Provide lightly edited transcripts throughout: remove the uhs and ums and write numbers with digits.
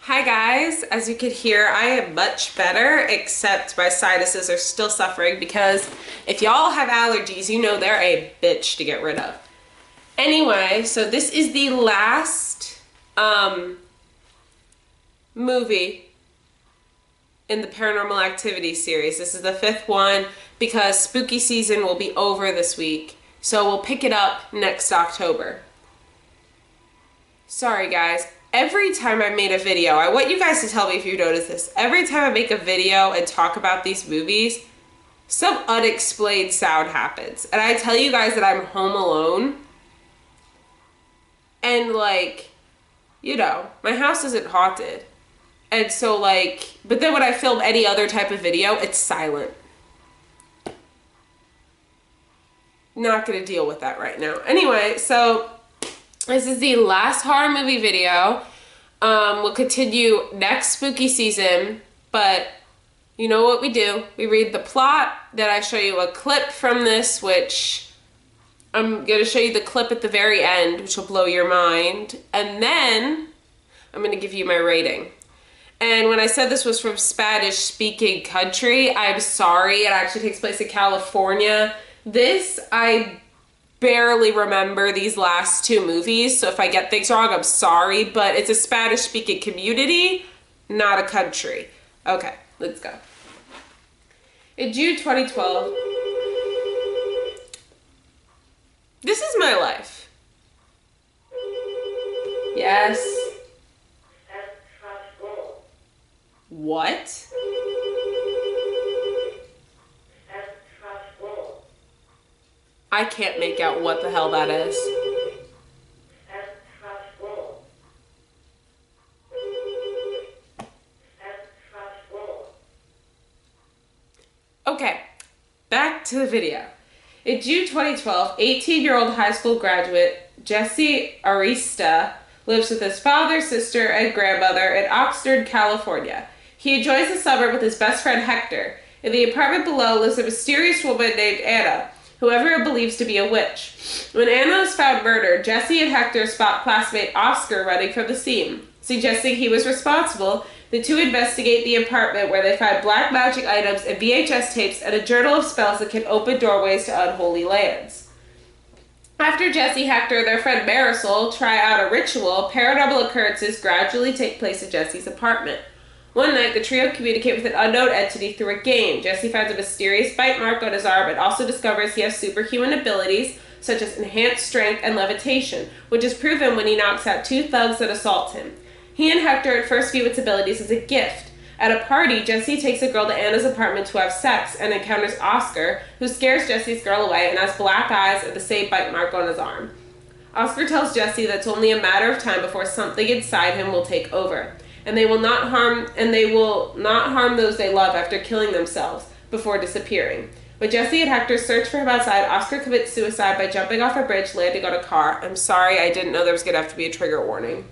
Hi guys, as you can hear, I am much better, except my sinuses are still suffering because if y'all have allergies, you know they're a bitch to get rid of. Anyway, so this is the last movie in the Paranormal Activity series. This is the 5th one because spooky season will be over this week. So we'll pick it up next October. Sorry guys. Every time I made a video, I want you guys to tell me if you notice this. Every time I make a video and talk about these movies, some unexplained sound happens. And I tell you guys that I'm home alone. And like, you know, my house isn't haunted. And so like, but then when I film any other type of video, it's silent. Not gonna deal with that right now. Anyway, so this is the last horror movie video. We'll continue next spooky season, but you know what we do. We read the plot, then I show you a clip from this, which I'm going to show you the clip at the very end, which will blow your mind, and then I'm going to give you my rating. And when I said this was from Spanish-speaking country, I'm sorry. It actually takes place in California. I barely remember these last two movies, so if I get things wrong, I'm sorry, but it's a Spanish-speaking community, not a country. Okay, let's go. In June 2012, this is my life. Yes. What? I can't make out what the hell that is. Okay, back to the video. In June 2012, 18-year-old high school graduate Jesse Arista lives with his father, sister, and grandmother in Oxnard, California. He enjoys the summer with his best friend Hector. In the apartment below lives a mysterious woman named Anna, who everyone believes to be a witch. When Anna is found murdered, Jesse and Hector spot classmate Oscar running from the scene. Suggesting he was responsible, the two investigate the apartment where they find black magic items and VHS tapes and a journal of spells that can open doorways to unholy lands. After Jesse, Hector, and their friend Marisol try out a ritual, paranormal occurrences gradually take place in Jesse's apartment. One night, the trio communicate with an unknown entity through a game. Jesse finds a mysterious bite mark on his arm and also discovers he has superhuman abilities such as enhanced strength and levitation, which is proven when he knocks out two thugs that assault him. He and Hector at first view its abilities as a gift. At a party, Jesse takes a girl to Anna's apartment to have sex and encounters Oscar, who scares Jesse's girl away and has black eyes and the same bite mark on his arm. Oscar tells Jesse that it's only a matter of time before something inside him will take over. And they will not harm those they love after killing themselves before disappearing. When Jesse and Hector search for him outside, Oscar commits suicide by jumping off a bridge, landing on a car. I'm sorry, I didn't know there was going to have to be a trigger warning.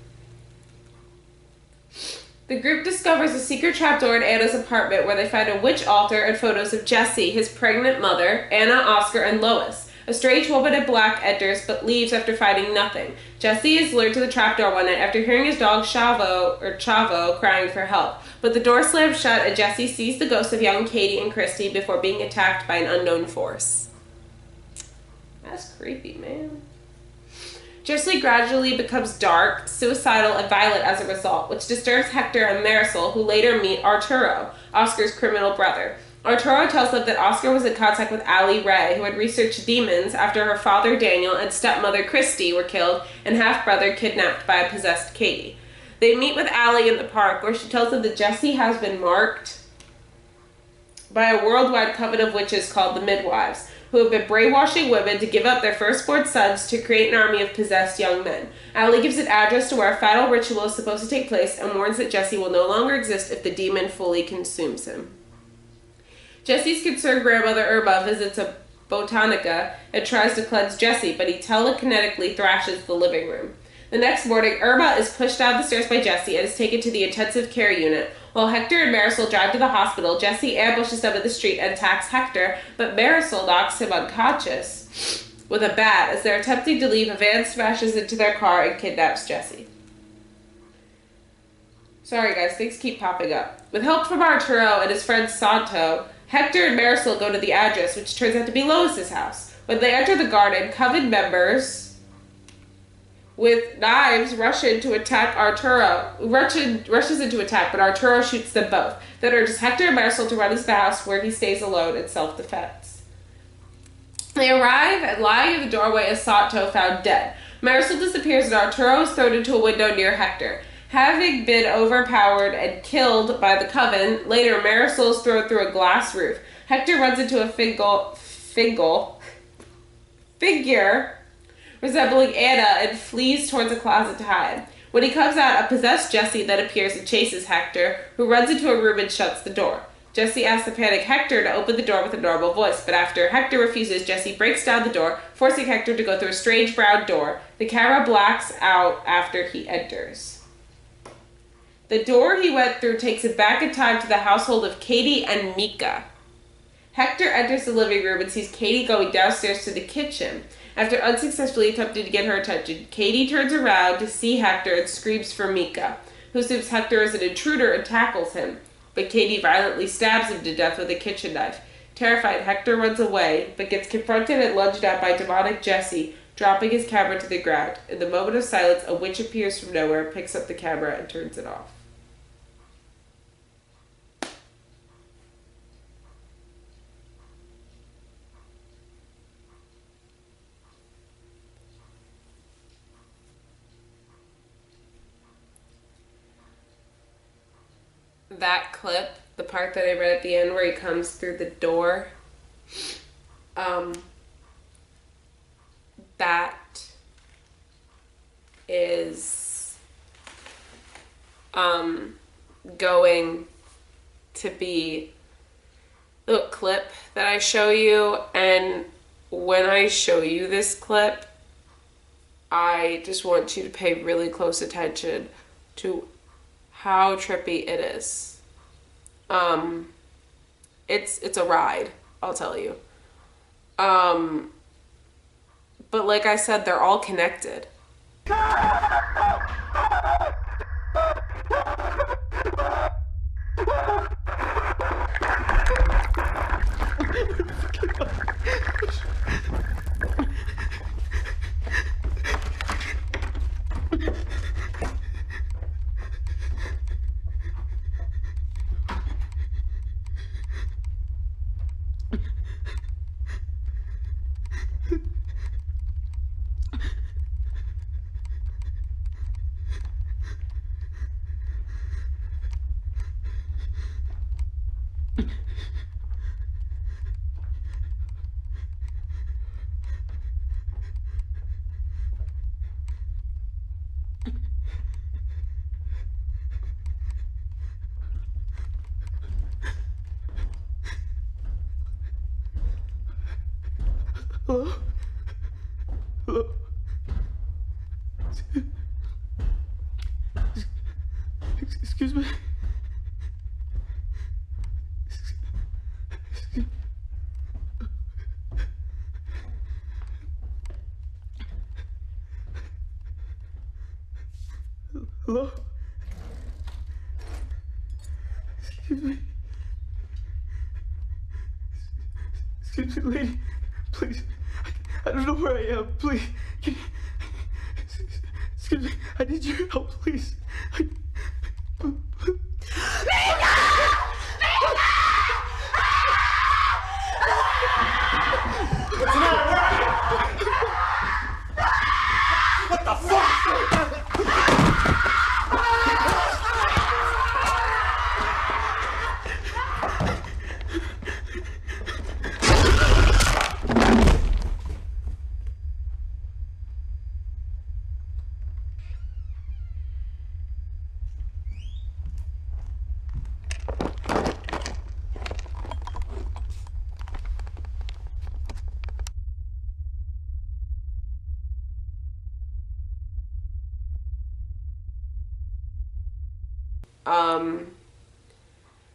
The group discovers a secret trapdoor in Anna's apartment where they find a witch altar and photos of Jesse, his pregnant mother, Anna, Oscar, and Lois. A strange woman in black enters, but leaves after finding nothing. Jesse is lured to the trapdoor one night after hearing his dog Chavo crying for help. But the door slams shut and Jesse sees the ghosts of young Katie and Christy before being attacked by an unknown force. That's creepy, man. Jesse gradually becomes dark, suicidal, and violent as a result, which disturbs Hector and Marisol, who later meet Arturo, Oscar's criminal brother. Arturo tells them that Oscar was in contact with Allie Ray, who had researched demons after her father Daniel and stepmother Christy were killed and half-brother kidnapped by a possessed Katie. They meet with Allie in the park, where she tells them that Jesse has been marked by a worldwide coven of witches called the Midwives, who have been brainwashing women to give up their firstborn sons to create an army of possessed young men. Allie gives an address to where a final ritual is supposed to take place and warns that Jesse will no longer exist if the demon fully consumes him. Jesse's concerned grandmother Irma visits a botanica and tries to cleanse Jesse, but he telekinetically thrashes the living room. The next morning, Irma is pushed down the stairs by Jesse and is taken to the intensive care unit. While Hector and Marisol drive to the hospital, Jesse ambushes them in the street and attacks Hector, but Marisol knocks him unconscious with a bat. As they're attempting to leave, a van smashes into their car and kidnaps Jesse. Sorry guys, things keep popping up. With help from Arturo and his friend Santo, Hector and Marisol go to the address, which turns out to be Lois's house. When they enter the garden, Coven members with knives rush in to attack Arturo. Rushes into attack, but Arturo shoots them both. That urges Hector and Marisol to run into the house, where he stays alone in self-defense. They arrive and lying in the doorway is Santo, found dead. Marisol disappears and Arturo is thrown into a window near Hector. Having been overpowered and killed by the Coven, later Marisol is thrown through a glass roof. Hector runs into a figure resembling Anna and flees towards a closet to hide. When he comes out, a possessed Jesse then appears and chases Hector, who runs into a room and shuts the door. Jesse asks the panicked Hector to open the door with a normal voice, but after Hector refuses, Jesse breaks down the door, forcing Hector to go through a strange brown door. The camera blacks out after he enters. The door he went through takes him back in time to the household of Katie and Mika. Hector enters the living room and sees Katie going downstairs to the kitchen. After unsuccessfully attempting to get her attention, Katie turns around to see Hector and screams for Mika, who assumes Hector is an intruder and tackles him. But Katie violently stabs him to death with a kitchen knife. Terrified, Hector runs away, but gets confronted and lunged at by demonic Jesse, dropping his camera to the ground. In the moment of silence, a witch appears from nowhere, picks up the camera, and turns it off. That clip, the part that I read at the end where he comes through the door, that is going to be the clip that I show you. And when I show you this clip, I just want you to pay really close attention to how trippy it is. It's a ride, I'll tell you. But like I said, they're all connected. Hello? Hello? Excuse me? Hello? Excuse me? Excuse me, lady. Please. I don't know where I am. Please. Excuse me. I need your help, please. What's the matter? Where are you? What the fuck?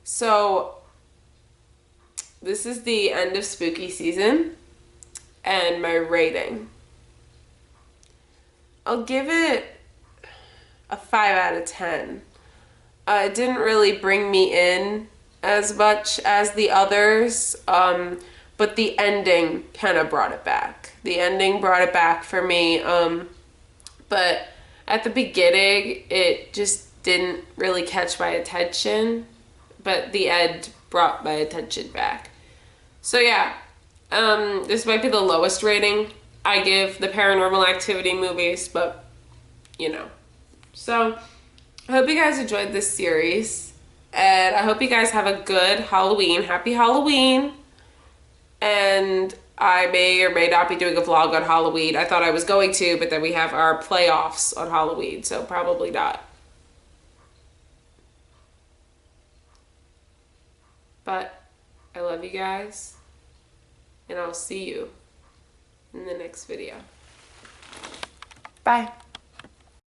So this is the end of spooky season and my rating. I'll give it a 5 out of 10. It didn't really bring me in as much as the others, but the ending kind of brought it back. The ending brought it back for me, but at the beginning, it just didn't really catch my attention, but the end brought my attention back. So yeah, this might be the lowest rating I give the Paranormal Activity movies, but you know. So I hope you guys enjoyed this series, and I hope you guys have a good Halloween. Happy Halloween. And I may or may not be doing a vlog on Halloween. I thought I was going to, but then we have our playoffs on Halloween, so probably not. But I love you guys, and I'll see you in the next video. Bye.